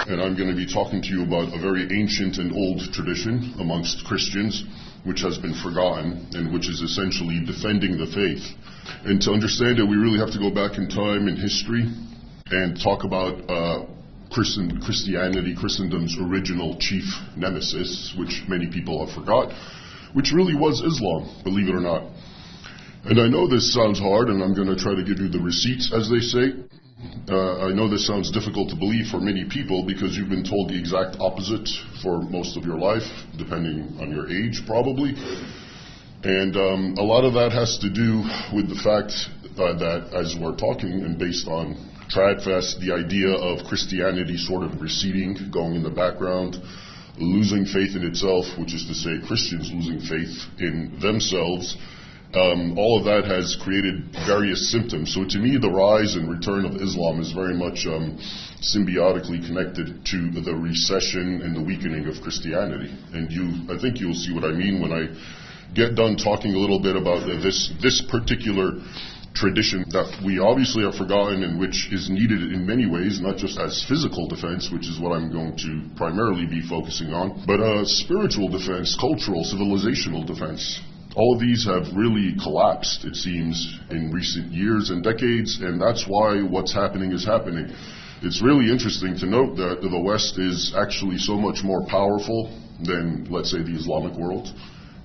and I'm going to be talking to you about a very ancient and old tradition amongst Christians, which has been forgotten, and which is essentially defending the faith. And to understand it, we really have to go back in time in history and talk about Christianity, Christendom's original chief nemesis, which many people have forgot, which really was Islam, believe it or not. And I know this sounds hard, and I'm going to try to give you the receipts, as they say. I know this sounds difficult to believe for many people because you've been told the exact opposite for most of your life, depending on your age, probably. And a lot of that has to do with the fact that, as we're talking, and based on Tradfest, the idea of Christianity sort of receding, going in the background, losing faith in itself, which is to say Christians losing faith in themselves, all of that has created various symptoms. So to me, the rise and return of Islam is very much symbiotically connected to the recession and the weakening of Christianity. And I think you'll see what I mean when I get done talking a little bit about this particular tradition that we obviously have forgotten and which is needed in many ways, not just as physical defense, which is what I'm going to primarily be focusing on, but spiritual defense, cultural, civilizational defense. All of these have really collapsed, it seems, in recent years and decades, and that's why what's happening is happening. It's really interesting to note that the West is actually so much more powerful than, let's say, the Islamic world,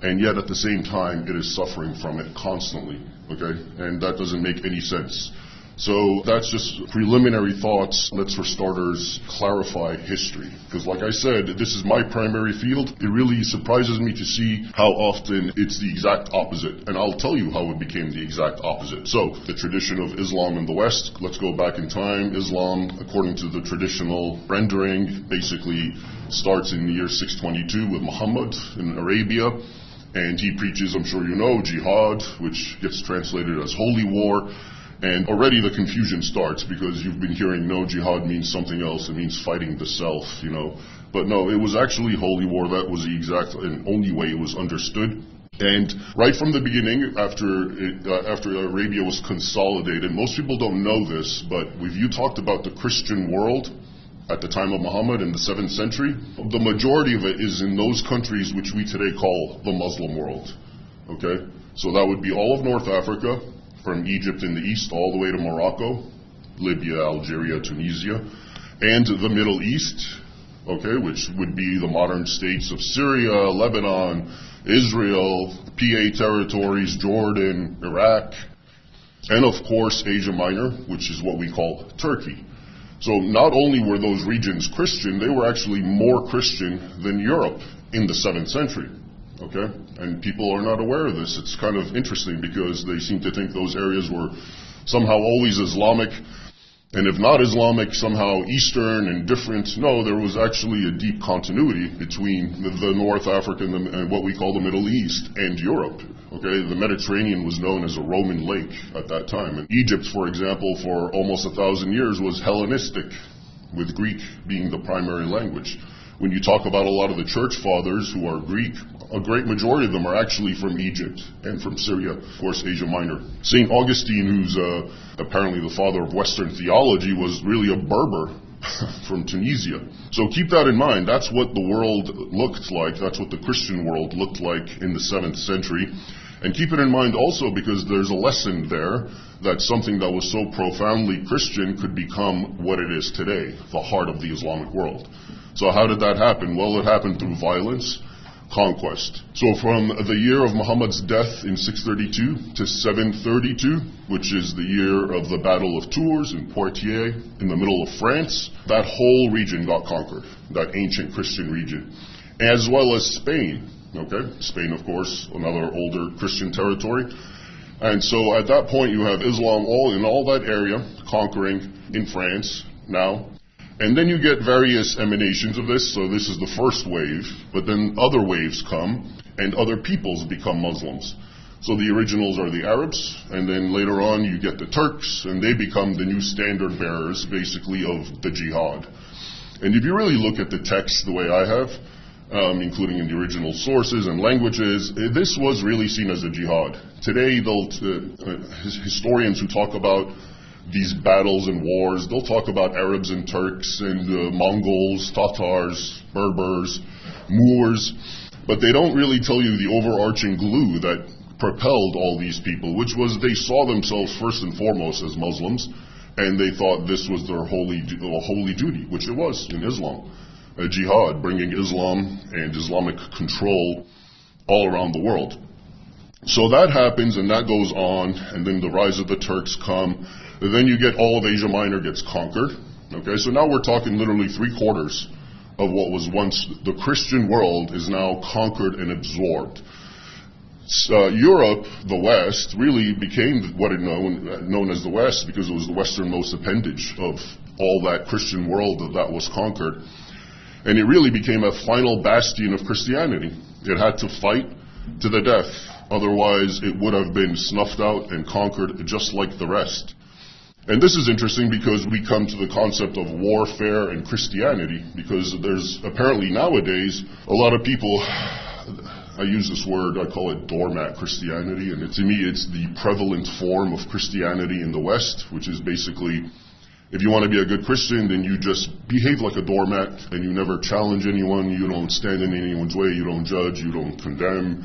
and yet at the same time it is suffering from it constantly, okay? And that doesn't make any sense. So that's just preliminary thoughts. Let's, for starters, clarify history. Because like I said, this is my primary field. It really surprises me to see how often it's the exact opposite. And I'll tell you how it became the exact opposite. So, the tradition of Islam in the West, let's go back in time. Islam, according to the traditional rendering, basically starts in the year 622 with Muhammad in Arabia. And he preaches, I'm sure you know, jihad, which gets translated as holy war. And already the confusion starts because you've been hearing, no, jihad means something else. It means fighting the self, you know. But no, it was actually holy war. That was the exact and only way it was understood. And right from the beginning, after Arabia was consolidated, most people don't know this, but if you talked about the Christian world at the time of Muhammad in the 7th century, the majority of it is in those countries which we today call the Muslim world. Okay? So that would be all of North Africa, from Egypt in the east all the way to Morocco, Libya, Algeria, Tunisia, and the Middle East, okay, which would be the modern states of Syria, Lebanon, Israel, PA territories, Jordan, Iraq, and of course Asia Minor, which is what we call Turkey. So not only were those regions Christian, they were actually more Christian than Europe in the 7th century. Okay? And people are not aware of this. It's kind of interesting because they seem to think those areas were somehow always Islamic, and if not Islamic, somehow Eastern and different. No, there was actually a deep continuity between the North Africa and what we call the Middle East and Europe. Okay? The Mediterranean was known as a Roman lake at that time. And Egypt, for example, for almost 1,000 years was Hellenistic, with Greek being the primary language. When you talk about a lot of the church fathers who are Greek, a great majority of them are actually from Egypt and from Syria, of course, Asia Minor. St. Augustine, who's apparently the father of Western theology, was really a Berber from Tunisia. So keep that in mind. That's what the world looked like. That's what the Christian world looked like in the 7th century. And keep it in mind also because there's a lesson there that something that was so profoundly Christian could become what it is today, the heart of the Islamic world. So how did that happen? Well, it happened through violence, conquest. So from the year of Muhammad's death in 632 to 732, which is the year of the Battle of Tours in Poitiers in the middle of France, that whole region got conquered, that ancient Christian region, as well as Spain. Okay, Spain, of course, another older Christian territory. And so at that point you have Islam in all that area, conquering in France now. And then you get various emanations of this. So this is the first wave, but then other waves come and other peoples become Muslims. So the originals are the Arabs, and then later on you get the Turks, and they become the new standard bearers, basically, of the jihad. And if you really look at the text the way I have, including in the original sources and languages, this was really seen as a jihad. Today, historians who talk about these battles and wars. They'll talk about Arabs and Turks and Mongols, Tatars, Berbers, Moors, but they don't really tell you the overarching glue that propelled all these people, which was they saw themselves first and foremost as Muslims, and they thought this was their holy duty, which it was in Islam. A jihad, bringing Islam and Islamic control all around the world. So that happens, and that goes on, and then the rise of the Turks come, and then you get all of Asia Minor gets conquered. Okay, so now we're talking literally 3/4 of what was once the Christian world is now conquered and absorbed. Europe, the West, really became what it known as the West because it was the westernmost appendage of all that Christian world that was conquered. And it really became a final bastion of Christianity. It had to fight to the death. Otherwise, it would have been snuffed out and conquered just like the rest. And this is interesting because we come to the concept of warfare and Christianity, because there's apparently nowadays a lot of people, I use this word, I call it doormat Christianity, and to me it's the prevalent form of Christianity in the West, which is basically, if you want to be a good Christian, then you just behave like a doormat, and you never challenge anyone, you don't stand in anyone's way, you don't judge, you don't condemn,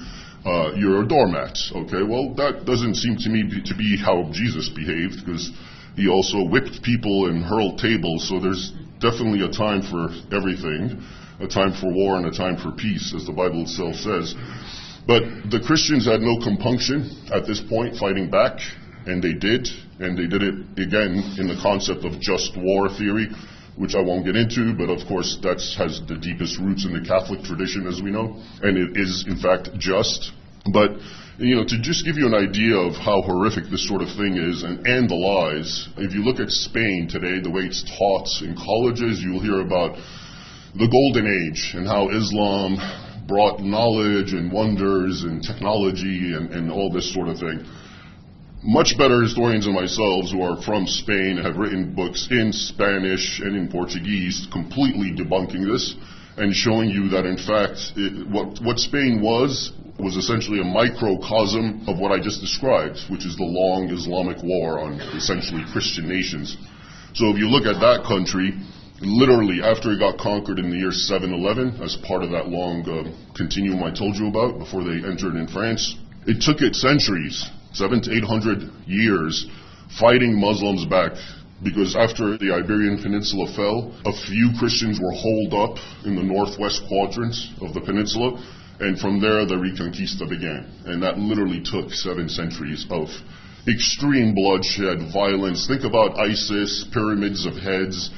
you're a doormat. Okay, well that doesn't seem to me to be how Jesus behaved, because he also whipped people and hurled tables, so there's definitely a time for everything, a time for war and a time for peace, as the Bible itself says. But the Christians had no compunction at this point fighting back, and they did it again in the concept of just war theory, which I won't get into, but of course that has the deepest roots in the Catholic tradition, as we know, and it is in fact just. But to just give you an idea of how horrific this sort of thing is, and the lies, if you look at Spain today, the way it's taught in colleges, you'll hear about the Golden Age and how Islam brought knowledge and wonders and technology and all this sort of thing. Much better historians than myself, who are from Spain, have written books in Spanish and in Portuguese completely debunking this and showing you that in fact what Spain was essentially a microcosm of what I just described, which is the long Islamic war on essentially Christian nations. So if you look at that country, literally after it got conquered in the year 711, as part of that long continuum I told you about before they entered in France, it took it centuries, 700 to 800 years, fighting Muslims back, because after the Iberian Peninsula fell, a few Christians were holed up in the northwest quadrants of the peninsula, and from there the Reconquista began. And that literally took 7 centuries of extreme bloodshed, violence. Think about ISIS, pyramids of heads,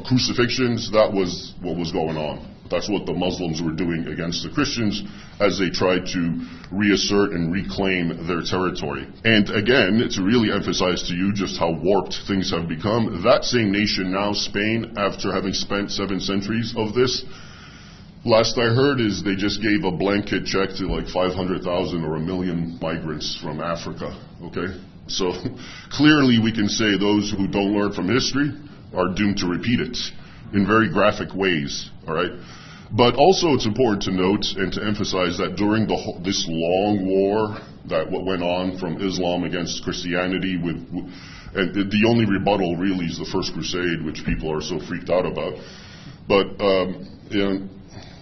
crucifixions. That was what was going on. That's what the Muslims were doing against the Christians as they tried to reassert and reclaim their territory. And again, to really emphasize to you just how warped things have become, that same nation now, Spain, after having spent 7 centuries of this, last I heard is they just gave a blanket check to like 500,000 or 1 million migrants from Africa. Okay? So clearly we can say those who don't learn from history are doomed to repeat it in very graphic ways. All right? But also it's important to note and to emphasize that during this long war that what went on from Islam against Christianity, and the only rebuttal really is the First Crusade, which people are so freaked out about. But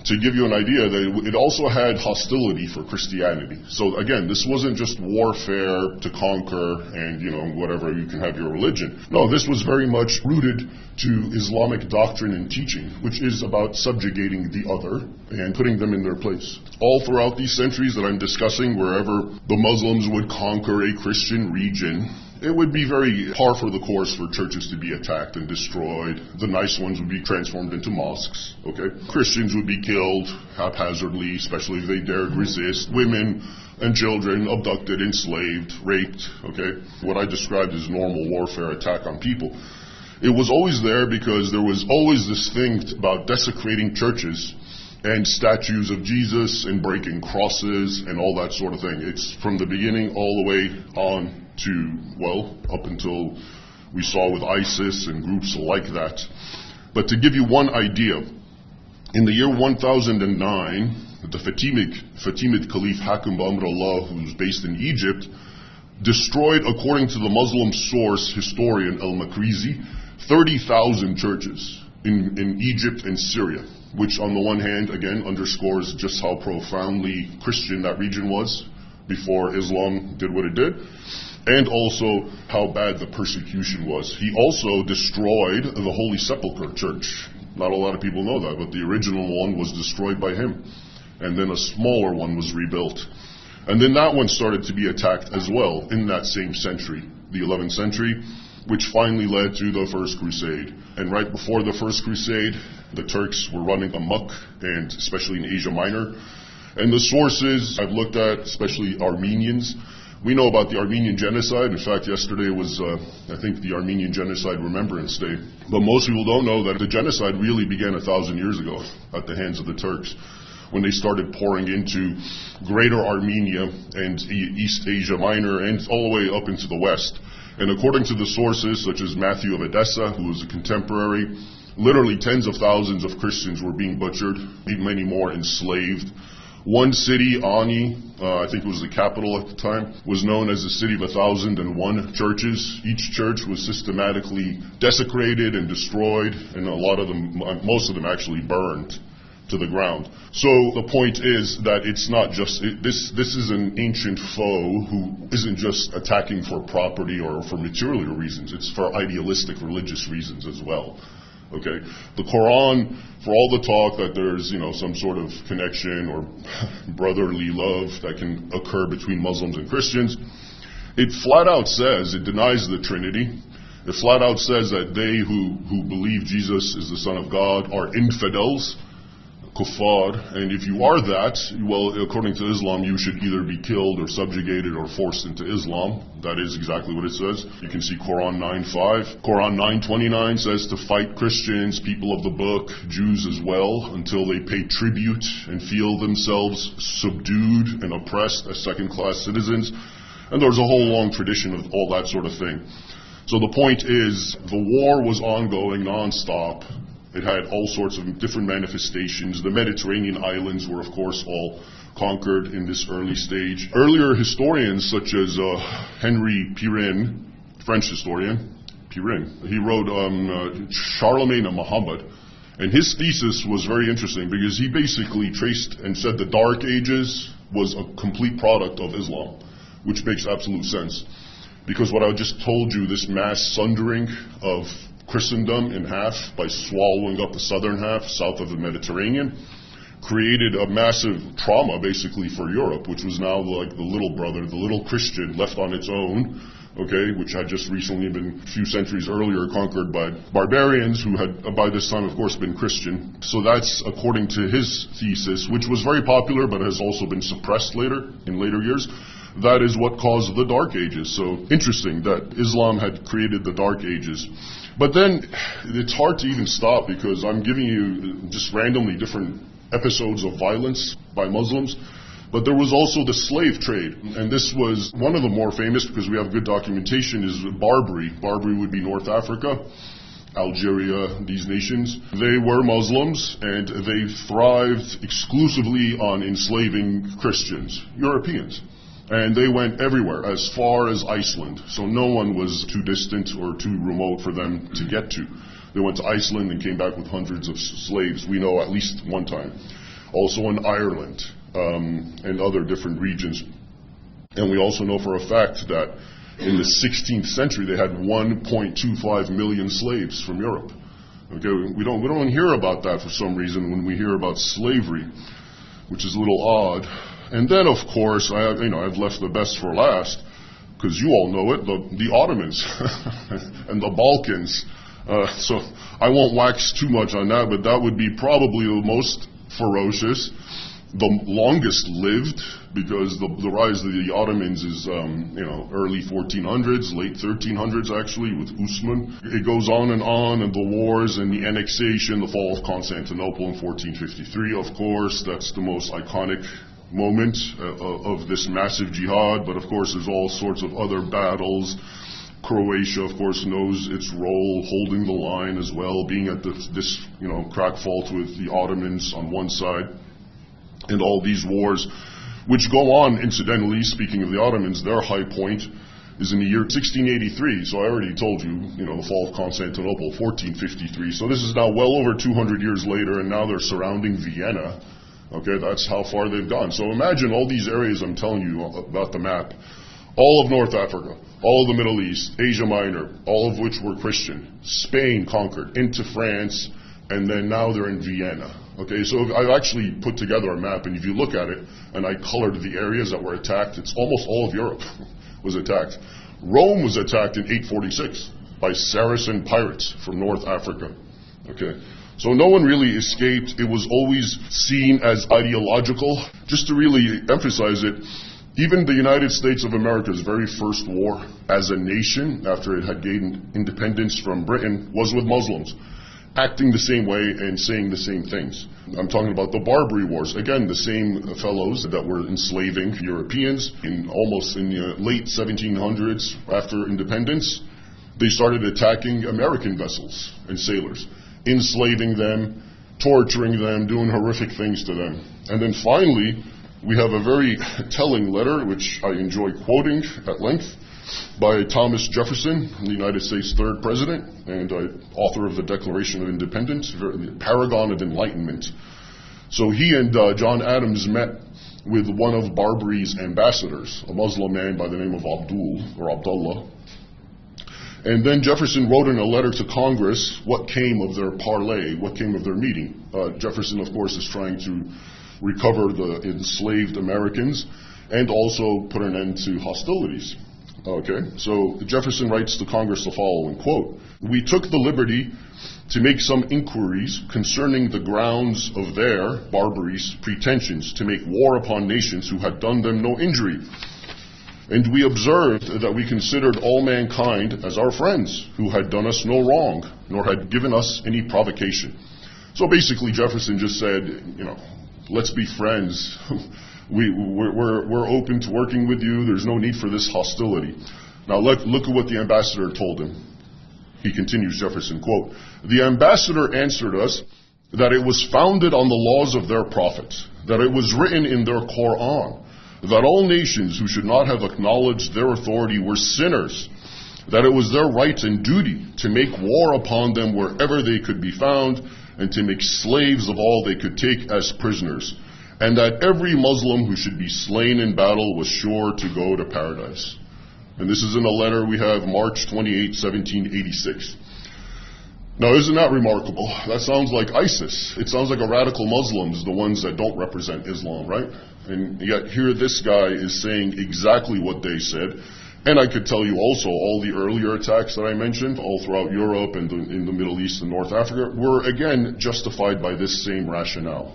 to give you an idea, that it also had hostility for Christianity. So again, this wasn't just warfare to conquer and, whatever, you can have your religion. No, this was very much rooted to Islamic doctrine and teaching, which is about subjugating the other and putting them in their place. All throughout these centuries that I'm discussing, wherever the Muslims would conquer a Christian region, it would be very par for the course for churches to be attacked and destroyed. The nice ones would be transformed into mosques, okay? Christians would be killed haphazardly, especially if they dared resist. Women and children abducted, enslaved, raped, okay? What I described as normal warfare attack on people. It was always there because there was always this thing about desecrating churches and statues of Jesus and breaking crosses and all that sort of thing. It's from the beginning all the way on to, up until we saw with ISIS and groups like that. But to give you one idea, in the year 1009, the Fatimid Caliph Hakim Ba'amrullah, who was based in Egypt, destroyed, according to the Muslim source historian al-Makrizi, 30,000 churches in Egypt and Syria, which on the one hand, again, underscores just how profoundly Christian that region was before Islam did what it did, and also how bad the persecution was. He also destroyed the Holy Sepulchre Church. Not a lot of people know that, but the original one was destroyed by him. And then a smaller one was rebuilt. And then that one started to be attacked as well in that same century, the 11th century, which finally led to the First Crusade. And right before the First Crusade, the Turks were running amok, and especially in Asia Minor. And the sources I've looked at, especially Armenians, we know about the Armenian genocide. In fact, yesterday was, I think, the Armenian Genocide Remembrance Day. But most people don't know that the genocide really began 1,000 years ago at the hands of the Turks, when they started pouring into Greater Armenia and East Asia Minor and all the way up into the West. And according to the sources, such as Matthew of Edessa, who was a contemporary, literally tens of thousands of Christians were being butchered, many more enslaved. One city, Ani, I think it was the capital at the time, was known as the city of 1,001 churches. Each church was systematically desecrated and destroyed, and a lot of them, most of them actually burned to the ground. So the point is that it's not just, this is an ancient foe who isn't just attacking for property or for material reasons, it's for idealistic religious reasons as well. Okay, the Quran, for all the talk that there's, some sort of connection or brotherly love that can occur between Muslims and Christians, it flat out says, it denies the Trinity. It flat out says that they who believe Jesus is the Son of God are infidels, kuffar, and if you are that, well, according to Islam, you should either be killed or subjugated or forced into Islam. That is exactly what it says. You can see Quran 9:5. Quran 9:29 says to fight Christians, people of the book, Jews as well, until they pay tribute and feel themselves subdued and oppressed as second-class citizens. And there's a whole long tradition of all that sort of thing. So the point is, the war was ongoing non-stop. It had all sorts of different manifestations. The Mediterranean islands were, of course, all conquered in this early stage. Earlier historians, such as Henry Pirenne, French historian, Pirenne, he wrote Charlemagne and Muhammad. And his thesis was very interesting because he basically traced and said the Dark Ages was a complete product of Islam, which makes absolute sense. Because what I just told you, this mass sundering of Christendom in half by swallowing up the southern half, south of the Mediterranean, created a massive trauma basically for Europe, which was now like the little brother, the little Christian left on its own, okay, which had just recently been a few centuries earlier conquered by barbarians who had by this time of course been Christian. So that's according to his thesis, which was very popular but has also been suppressed later, in later years. That is what caused the Dark Ages. So interesting that Islam had created the Dark Ages. But then it's hard to even stop because I'm giving you just randomly different episodes of violence by Muslims. But there was also the slave trade. And this was one of the more famous because we have good documentation is Barbary. Barbary would be North Africa, Algeria, these nations. They were Muslims and they thrived exclusively on enslaving Christians, Europeans. And they went everywhere, as far as Iceland. So no one was too distant or too remote for them to get to. They went to Iceland and came back with hundreds of slaves, we know at least one time. Also in Ireland and other different regions. And we also know for a fact that in the 16th century they had 1.25 million slaves from Europe. Okay, we don't hear about that for some reason when we hear about slavery, which is a little odd. And then, of course, I've left the best for last, because you all know it, the Ottomans and the Balkans. So I won't wax too much on that, but that would be probably the most ferocious, the longest lived, because the rise of the Ottomans is, early 1400s, late 1300s actually, with Usman. It goes on, and the wars and the annexation, the fall of Constantinople in 1453, of course. That's the most iconic moment of this massive jihad, but of course there's all sorts of other battles. Croatia, of course, knows its role, holding the line as well, being at this crack fault with the Ottomans on one side, and all these wars which go on, incidentally, speaking of the Ottomans, their high point is in the year 1683. So I already told you, the fall of Constantinople, 1453. So this is now well over 200 years later, and now they're surrounding Vienna. Okay, that's how far they've gone. So imagine all these areas I'm telling you about the map. All of North Africa, all of the Middle East, Asia Minor, all of which were Christian. Spain conquered, into France, and then now they're in Vienna. Okay, so I've actually put together a map, and if you look at it, and I colored the areas that were attacked, it's almost all of Europe was attacked. Rome was attacked in 846 by Saracen pirates from North Africa. Okay, so no one really escaped. It was always seen as ideological. Just to really emphasize it, even the United States of America's very first war as a nation, after it had gained independence from Britain, was with Muslims, acting the same way and saying the same things. I'm talking about the Barbary Wars. Again, the same fellows that were enslaving Europeans almost in the late 1700s after independence. They started attacking American vessels and sailors, enslaving them, torturing them, doing horrific things to them. And then finally, we have a very telling letter, which I enjoy quoting at length, by Thomas Jefferson, the United States' third president, and author of the Declaration of Independence, the paragon of enlightenment. So he and John Adams met with one of Barbary's ambassadors, a Muslim man by the name of Abdullah. And then Jefferson wrote in a letter to Congress what came of their parley, what came of their meeting. Jefferson, of course, is trying to recover the enslaved Americans and also put an end to hostilities. Okay, so Jefferson writes to Congress the following, quote, "We took the liberty to make some inquiries concerning the grounds of their, Barbary's, pretensions to make war upon nations who had done them no injury. And we observed that we considered all mankind as our friends, who had done us no wrong, nor had given us any provocation." So basically Jefferson just said, let's be friends. We're open to working with you. There's no need for this hostility. Now look at what the ambassador told him. He continues, Jefferson, quote, "The ambassador answered us that it was founded on the laws of their prophets, that it was written in their Quran, that all nations who should not have acknowledged their authority were sinners, that it was their right and duty to make war upon them wherever they could be found, and to make slaves of all they could take as prisoners, and that every Muslim who should be slain in battle was sure to go to paradise." And this is in a letter we have March 28, 1786. Now, isn't that remarkable? That sounds like ISIS. It sounds like a radical Muslims, the ones that don't represent Islam, right? And yet here this guy is saying exactly what they said. And I could tell you also all the earlier attacks that I mentioned all throughout Europe and in the Middle East and North Africa were again justified by this same rationale.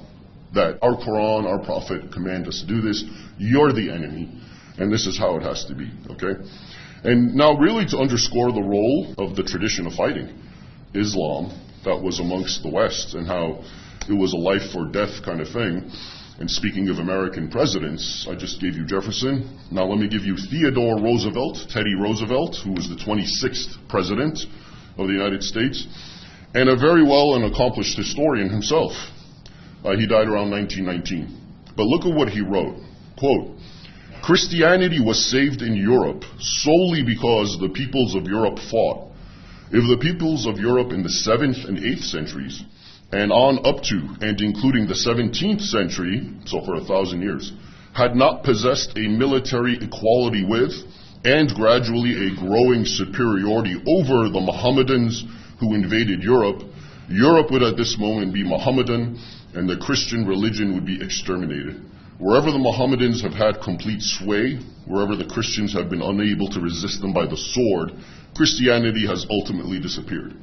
That our Quran, our Prophet command us to do this, you're the enemy, and this is how it has to be, okay? And now really to underscore the role of the tradition of fighting, Islam, that was amongst the West, and how it was a life or death kind of thing. And speaking of American presidents, I just gave you Jefferson. Now let me give you Theodore Roosevelt, Teddy Roosevelt, who was the 26th president of the United States, and a very well and accomplished historian himself. He died around 1919. But look at what he wrote. Quote, "Christianity was saved in Europe solely because the peoples of Europe fought. If the peoples of Europe in the 7th and 8th centuries, and on up to and including the 17th century, so for 1,000 years, had not possessed a military equality with, and gradually a growing superiority over the Mohammedans who invaded Europe, Europe would at this moment be Mohammedan, and the Christian religion would be exterminated. Wherever the Mohammedans have had complete sway, wherever the Christians have been unable to resist them by the sword, Christianity has ultimately disappeared."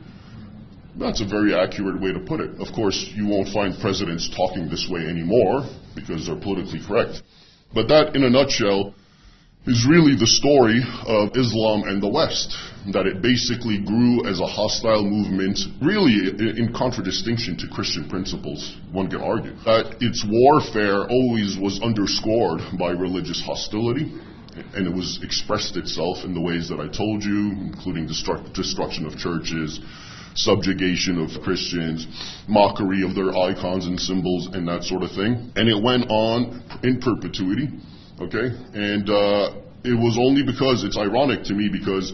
That's a very accurate way to put it. Of course, you won't find presidents talking this way anymore, because they're politically correct. But that, in a nutshell, is really the story of Islam and the West, that it basically grew as a hostile movement, really in contradistinction to Christian principles, one can argue. That its warfare always was underscored by religious hostility, and it was expressed itself in the ways that I told you, including destruction of churches, subjugation of Christians, mockery of their icons and symbols and that sort of thing. And it went on in perpetuity, okay? And it was only because, it's ironic to me because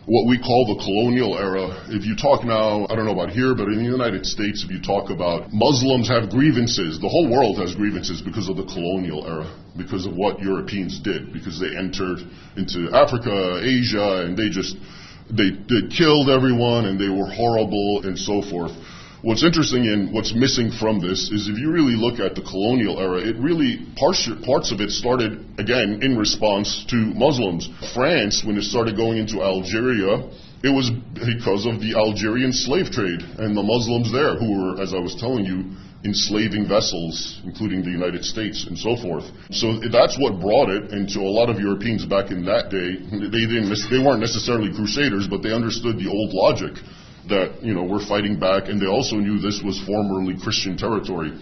what we call the colonial era, if you talk now, I don't know about here, but in the United States, if you talk about Muslims have grievances, the whole world has grievances because of the colonial era, because of what Europeans did, because they entered into Africa, Asia, and they killed everyone, and they were horrible, and so forth. What's interesting and what's missing from this is if you really look at the colonial era, it really, parts of it started, again, in response to Muslims. France, when it started going into Algeria, it was because of the Algerian slave trade and the Muslims there who were, as I was telling you, enslaving vessels, including the United States and so forth. So that's what brought it, and to a lot of Europeans back in that day, they weren't necessarily crusaders, but they understood the old logic that, we're fighting back, and they also knew this was formerly Christian territory.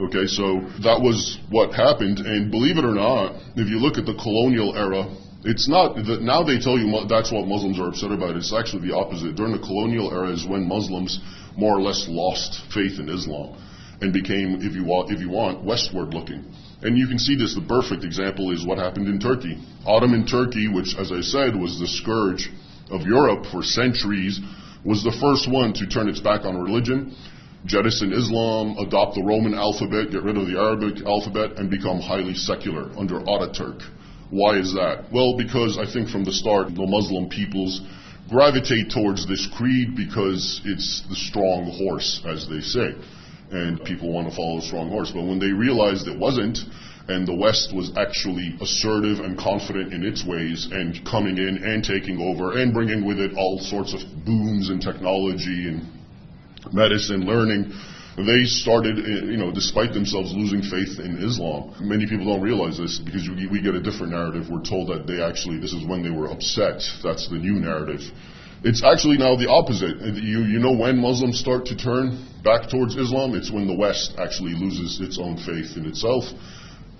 Okay, so that was what happened, and believe it or not, if you look at the colonial era, it's not that now they tell you that's what Muslims are upset about. It's actually the opposite. During the colonial era is when Muslims more or less lost faith in Islam and became, if you want, westward looking. And you can see this, the perfect example is what happened in Turkey. Ottoman Turkey, which, as I said, was the scourge of Europe for centuries, was the first one to turn its back on religion, jettison Islam, adopt the Roman alphabet, get rid of the Arabic alphabet, and become highly secular under Ataturk. Why is that? Well, because I think from the start, the Muslim peoples gravitate towards this creed because it's the strong horse, as they say. And people want to follow a strong horse. But when they realized it wasn't, and the West was actually assertive and confident in its ways and coming in and taking over and bringing with it all sorts of booms in technology and medicine, learning, they started, despite themselves losing faith in Islam. Many people don't realize this because we get a different narrative. We're told that this is when they were upset. That's the new narrative. It's actually now the opposite. You know when Muslims start to turn back towards Islam? It's when the West actually loses its own faith in itself.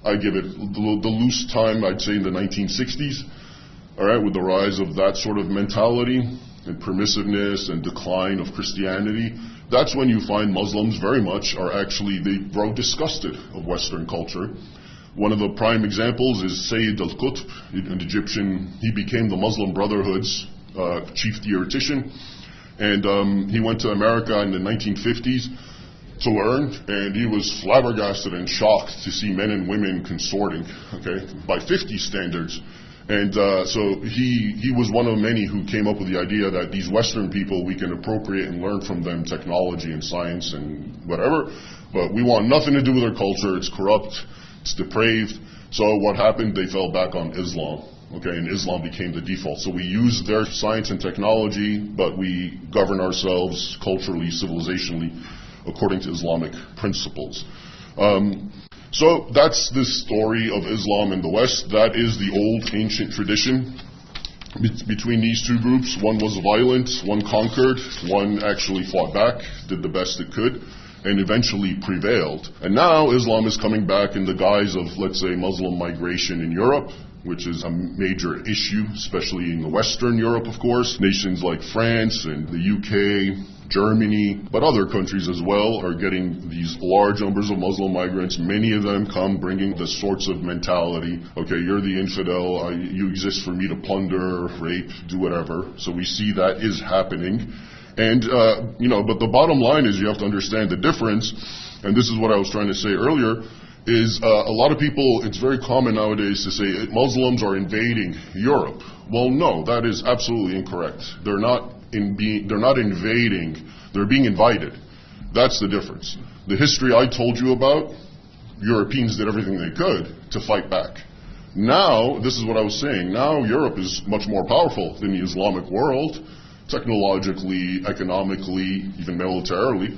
I give it the loose time, I'd say in the 1960s, all right, with the rise of that sort of mentality and permissiveness and decline of Christianity. That's when you find Muslims very much they grow disgusted of Western culture. One of the prime examples is Sayyid al-Qutb, an Egyptian. He became the Muslim Brotherhood's chief theoretician, and he went to America in the 1950s to learn, and he was flabbergasted and shocked to see men and women consorting, okay, by 50 standards. And so he was one of many who came up with the idea that these Western people, we can appropriate and learn from them technology and science and whatever, but we want nothing to do with their culture. It's corrupt, it's depraved. So what happened? They fell back on Islam. Okay, and Islam became the default. So we use their science and technology, but we govern ourselves culturally, civilizationally, according to Islamic principles. So that's the story of Islam in the West. That is the old ancient tradition between these two groups. One was violent, one conquered, one actually fought back, did the best it could, and eventually prevailed. And now Islam is coming back in the guise of, let's say, Muslim migration in Europe, which is a major issue, especially in the Western Europe, of course. Nations like France and the UK, Germany, but other countries as well are getting these large numbers of Muslim migrants. Many of them come bringing the sorts of mentality, okay, you're the infidel, you exist for me to plunder, rape, do whatever. So we see that is happening. And, but the bottom line is you have to understand the difference, and this is what I was trying to say earlier, is a lot of people, it's very common nowadays to say Muslims are invading Europe. Well, no, that is absolutely incorrect. They're not invading, they're being invited. That's the difference. The history I told you about, Europeans did everything they could to fight back. Now, this is what I was saying, now Europe is much more powerful than the Islamic world, technologically, economically, even militarily.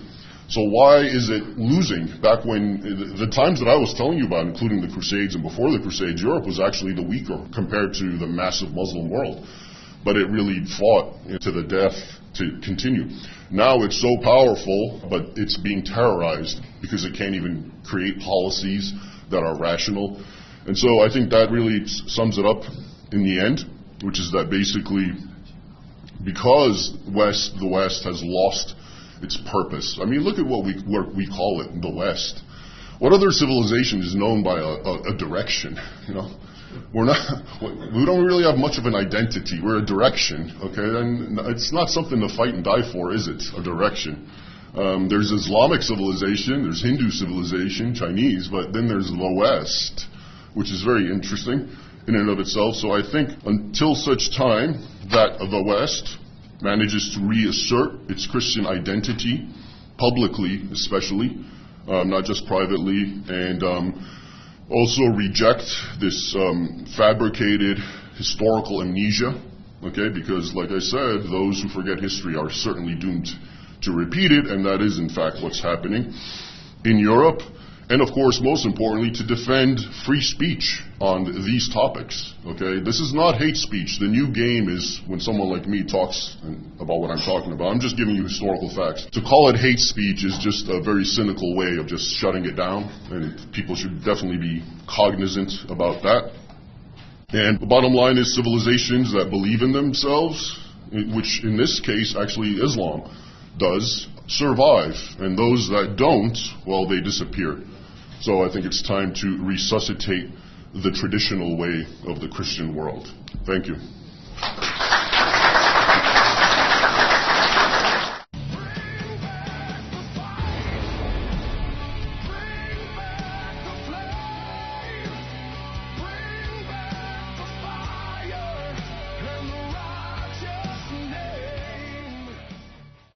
So why is it losing? Back when, the times that I was telling you about, including the Crusades and before the Crusades, Europe was actually the weaker compared to the massive Muslim world. But it really fought to the death to continue. Now it's so powerful, but it's being terrorized because it can't even create policies that are rational. And so I think that really sums it up in the end, which is that basically because the West has lost its purpose. I mean, look at what we call it, the West. What other civilization is known by a direction? You know, we don't really have much of an identity. We're a direction, okay? And it's not something to fight and die for, is it? A direction. There's Islamic civilization, there's Hindu civilization, Chinese, but then there's the West, which is very interesting in and of itself. So I think until such time that the West manages to reassert its Christian identity, publicly especially, not just privately, and also reject this fabricated historical amnesia, okay? Because, like I said, those who forget history are certainly doomed to repeat it, and that is, in fact, what's happening in Europe. And, of course, most importantly, to defend free speech on these topics, okay? This is not hate speech. The new game is when someone like me talks about what I'm talking about. I'm just giving you historical facts. To call it hate speech is just a very cynical way of just shutting it down, and people should definitely be cognizant about that. And the bottom line is civilizations that believe in themselves, which in this case actually Islam does, survive, and those that don't, well, they disappear. So I think it's time to resuscitate the traditional way of the Christian world. Thank you.